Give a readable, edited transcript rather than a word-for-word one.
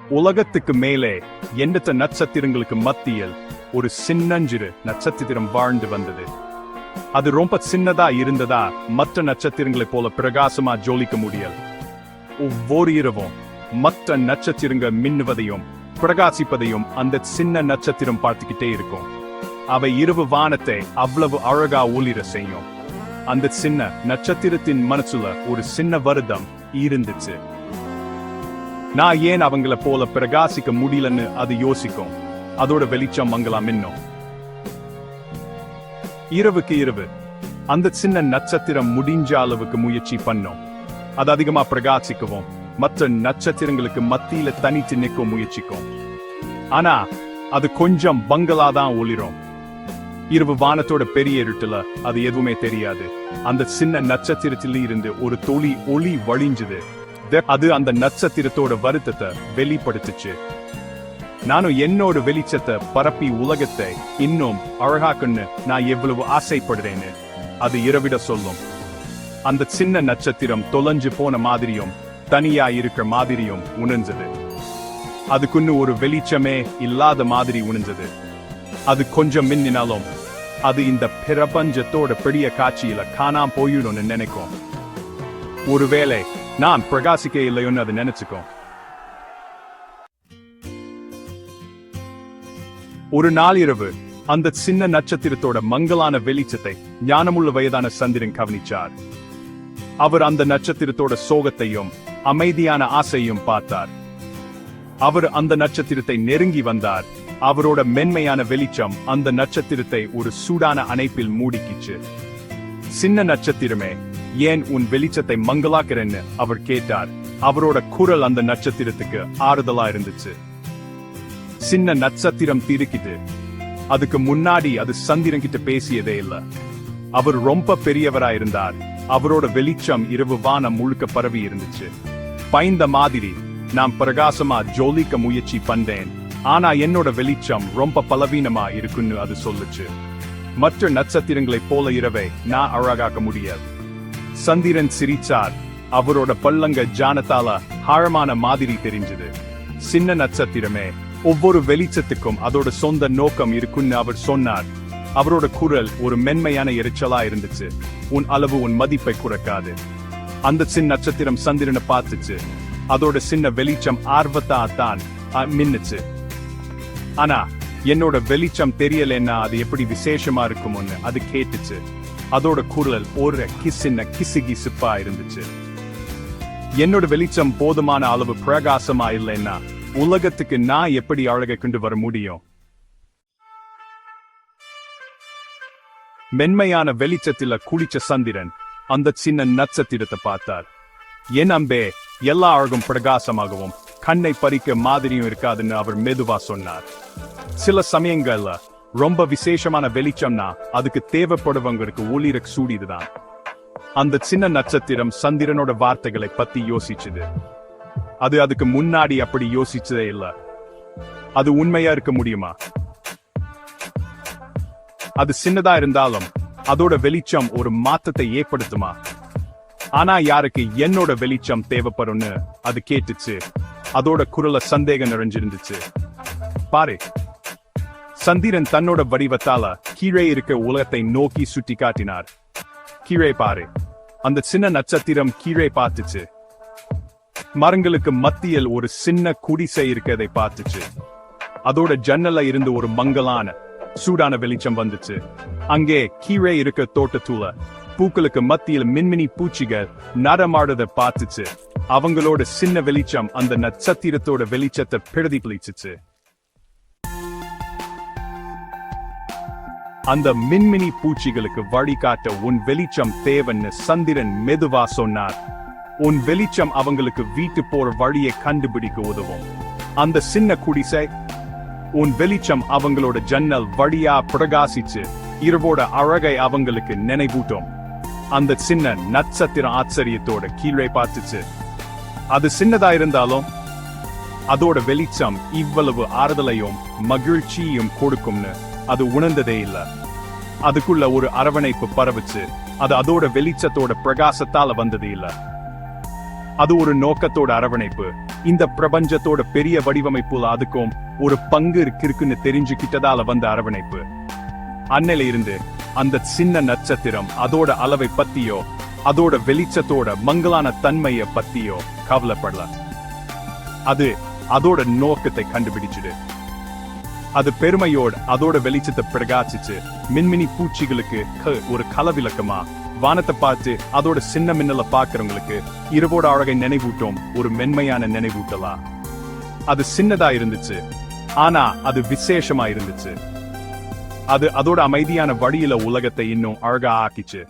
உலகத்துக்கு மேலே எண்ணற்ற நட்சத்திரங்களுக்கு மத்தியில் ஒரு சின்னஞ்சிறு நட்சத்திரம் வாழ்ந்து வந்தது. அது ரொம்ப சின்னதா இருந்ததா மற்ற நட்சத்திரங்களைப் போல பிரகாசமா ஜொலிக்க முடியல. ஒவ்வொரு இரவும் மற்ற நட்சத்திரங்கள் மின்னுவதையும் பிரகாசிப்பதையும் அந்த சின்ன நட்சத்திரம் பார்த்துக்கிட்டே இருக்கும். அவை இரவு வானத்தை அவ்வளவு அழகா ஒளிர செய்யும். அந்த சின்ன நட்சத்திரத்தின் மனசுல ஒரு சின்ன வருத்தம் இருந்துச்சு. நான் ஏன் அவங்கள போல பிரகாசிக்க முடியலன்னு அது யோசிக்கும். அதோட வெளிச்சம் மங்கலாம் இன்னும். இரவுக்கு இரவு அந்த சின்ன நட்சத்திரம் முடிஞ்ச அளவுக்கு முயற்சி பண்ணும். அது அதிகமா பிரகாசிக்கவும் மற்ற நட்சத்திரங்களுக்கு மத்தியில தனித்து நிற்க முயற்சிக்கும். ஆனா அது கொஞ்சம் பங்களாதான் ஒளிரும். இரவு வானத்தோட பெரிய இருட்டுல அது எதுவுமே தெரியாது. அந்த சின்ன நட்சத்திரத்தில இருந்து ஒரு துளி ஒளி வழிஞ்சது. அது அந்த நட்சத்திரத்தோட வருத்தத்தை வெளிப்படுத்துச்சு. நானும் என்னோட வெளிச்சத்தை பரப்பி உலகத்தை இன்னும் அழகாக்குன்னு நான் எவ்வளவு ஆசைப்படுறேன்னு அது இரவிட சொல்லும். அந்த சின்ன நட்சத்திரம் தொலைஞ்சு போன மாதிரியும் தனியா இருக்கிற மாதிரியும் உணர்ந்தது. அதுக்குன்னு ஒரு வெளிச்சமே இல்லாத மாதிரி உணர்ந்தது. அது கொஞ்சம் மின்னினாலும் அது இந்த பிரபஞ்சத்தோட பெரிய காட்சியில காணாம போயிடும்னு நினைக்கும். ஒருவேளை நான் பிரகாசிக்க இல்லையோன்னு அது நினைச்சுக்கும். ஒரு நாள் இரவு அந்த சின்ன நட்சத்திரத்தோட மங்கலான வெளிச்சத்தை ஞானமுள்ள வயதான சந்திரன் கவனிச்சார். அவர் அந்த நட்சத்திரத்தோட சோகத்தையும் அமைதியான ஆசையும் பார்த்தார். அவர் அந்த நட்சத்திரத்தை நெருங்கி வந்தார். அவரோட மென்மையான வெளிச்சம் அந்த நட்சத்திரத்தை ஒரு சூடான அணைப்பில் மூடிக்கிச்சு. சின்ன நட்சத்திரமே, ஏன் உன் வெளிச்சத்தை மங்களாக்குறேன்னு அவர் கேட்டார். அவரோட குரல் அந்த நட்சத்திரத்துக்கு ஆறுதலா இருந்துச்சு. சின்ன நட்சத்திரம் திடுக்கிட்டு. அதுக்கு முன்னாடி அது சந்திரன் கிட்ட பேசியதே இல்ல. அவர் ரொம்ப பெரியவரா இருந்தார். அவரோட வெளிச்சம் இரவு வானம் முழுக்க பரவி இருந்துச்சு. பயந்த மாதிரி நான் பிரகாசமா ஜொலிக்க முயற்சி பண்றேன். ஆனா என்னோட வெளிச்சம் ரொம்ப பலவீனமா இருக்குன்னு அது சொல்லுச்சு. மற்ற நட்சத்திரங்களைப் போல இரவை நான் அழகாக்க முடியாது. சந்திரன் சிரிச்சார். அவரோட பள்ளங்க ஜானத்தால ஆழமான மாதிரி தெரிஞ்சது. சின்ன நட்சத்திரமே, ஒவ்வொரு வெளிச்சத்துக்கும் அதோட சொந்த நோக்கம் இருக்குன்னு அவர் சொன்னார். அவரோட குரல் ஒரு மென்மையான எரிச்சலா இருந்துச்சு. உன் அளவு உன் மதிப்பை குறைக்காது. அந்த சின்ன நட்சத்திரம் சந்திரனை பார்த்துச்சு. அதோட சின்ன வெளிச்சம் ஆர்வத்தான் மின்னுச்சு. ஆனா என்னோட வெளிச்சம் தெரியலன்னா அது எப்படி விசேஷமா இருக்கும்னு அது கேட்டுச்சு. அதோட குரல் ஒரு கிசுகிசுப்பா இருந்துச்சு. என்னோட வெளிச்சம் போதுமான அளவு பிரகாசமா இல்லைன்னா உலகத்துக்கு நான் எப்படி அழகை கொண்டு வர முடியும்? மென்மையான வெளிச்சத்தில குளிச்ச சந்திரன் அந்த சின்ன நட்சத்திரத்தை பார்த்தார். என் அம்பே, எல்லா அழகும் பிரகாசமாகவும் கண்ணை பறிக்க மாதிரியும் இருக்காதுன்னு அவர் மெதுவா சொன்னார். சில சமயங்கள்ல ரொம்ப விசேஷமான வெளிச்சம்னா அதுக்கு தேவைப்படுவங்களுக்கு ஒளிர சூடிதுதான். அந்த சின்ன நட்சத்திரம் சந்திரனோட வார்த்தைகளை பத்தி யோசிச்சுது. அது அதுக்கு முன்னாடி அப்படி யோசிச்சதே இல்ல. அது உண்மையா இருக்க முடியுமா? அது சின்னதா இருந்தாலும் அதோட வெளிச்சம் ஒரு மாற்றத்தை ஏற்படுத்துமா? ஆனா யாருக்கு என்னோட வெளிச்சம் தேவைப்படும்னு அது கேட்டுச்சு. அதோட குரல சந்தேகம் நிறைஞ்சிருந்துச்சு. பாரு, சந்திரன் தன்னோட வடிவத்தால கீழே இருக்க உலகத்தை நோக்கி சுட்டி காட்டினார். கீழே பாரு. அந்த சின்ன நட்சத்திரம் கீழே பார்த்துச்சு. மரங்களுக்கு மத்தியில் ஒரு சின்ன குடிசை இருக்கதை பார்த்துச்சு. அதோட ஜன்னல்ல இருந்து ஒரு மங்கலான சூடான வெளிச்சம் வந்துச்சு. அங்கே கீழே இருக்க தோட்டத்துல பூக்களுக்கு மத்தியில் மின்மினி பூச்சிகள் நடமாடுறத பார்த்துச்சு. அவங்களோட சின்ன வெளிச்சம் அந்த நட்சத்திரத்தோட வெளிச்சத்தை பிரதிபலிச்சுச்சு. அந்த மின்மினி பூச்சிகளுக்கு வழிகாட்ட உன் வெளிச்சம் தேவன்னு சந்திரன் மெதுவா சொன்னார். உன் வெளிச்சம் அவங்களுக்கு வீட்டு போற வழியை கண்டுபிடிக்க உதவும். அந்த சின்ன குடிசை உன் வெளிச்சம் அவங்களோட ஜன்னல் வழியா பிரகாசிச்சு இரவோட அழகை அவங்களுக்கு நினைவூட்டும். அந்த சின்ன நட்சத்திரம் ஆச்சரியத்தோட கீழே பார்த்துச்சு. அது சின்னதா இருந்தாலும் அதோட வெளிச்சம் இவ்வளவு ஆறுதலையும் மகிழ்ச்சியும் கொடுக்கும்னு அது உணர்ந்ததே இல்ல. அதுக்குள்ள ஒரு அரவணைப்பு பரவுச்சு. அது அதோட வெளிச்சத்தோட பிரகாசத்தால வந்தது இல்ல. அது ஒரு நோக்கத்தோட அரவணைப்பு. இந்த பிரபஞ்சத்தோட பெரிய வடிவமைப்புல அதுக்கும் ஒரு பங்கு இருக்குன்னு தெரிஞ்சுக்கிட்டதால வந்த அரவணைப்பு. அன்னையில இருந்து அந்த சின்ன நட்சத்திரம் அதோட அளவை பத்தியோ அதோட வெளிச்சத்தோட மங்கலான தன்மைய பத்தியோ கவலைப்படல. அது அதோட நோக்கத்தை கண்டுபிடிச்சுது. அது பெருமையோடு அதோட வெளிச்சத்தை பிரகாசிச்சு மின்மினி பூச்சிகளுக்கு ஒரு கலவிலக்கமா, வானத்தை பார்த்து அதோட சின்ன மின்னலை பார்க்கறவங்களுக்கு இரவோட அழகை நினைவூட்டும் ஒரு மென்மையான நினைவூட்டலா. அது சின்னதா இருந்துச்சு, ஆனா அது விசேஷமா இருந்துச்சு. அது அதோட அமைதியான வழியில உலகத்தை இன்னும் அழகா ஆக்கிச்சு.